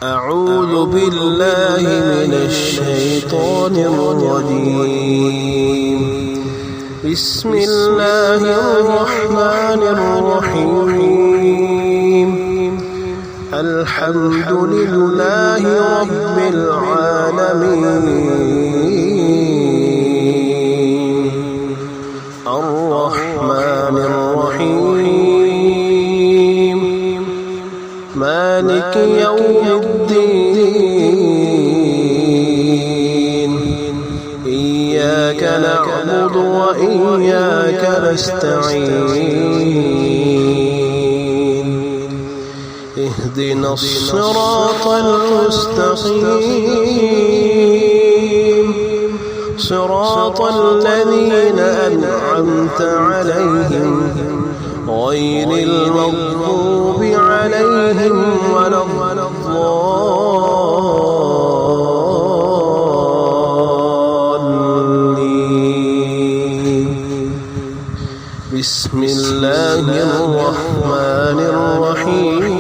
أعوذ بالله من الشيطان الرجيم. بسم الله الرحمن الرحيم. الحمد لله رب العالمين. الرحمن الرحيم. مالك يوم الدين. إياك نعبد وإياك نستعين. اهدنا الصراط المستقيم. صراط الذين أنعمت عليهم غير المغضوب عليهم ولا الضالين. بسم الله الرحمن الرحيم.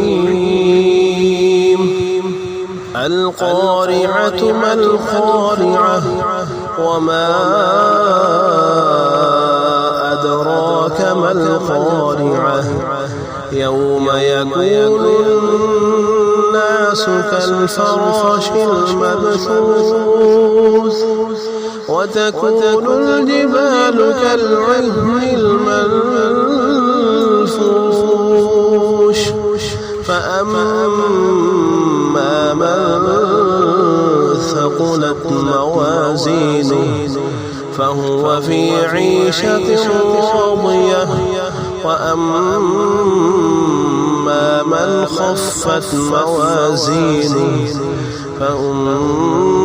القارعة ما القارعة وما أدراك ما القارعة يوم يكون الناس كالفراش المبثوث وتكون الجبال كالعهن المنفوش فأما من ثقلت موازينه فهو في عيشة راضية وأما من خفت موازينه فأمه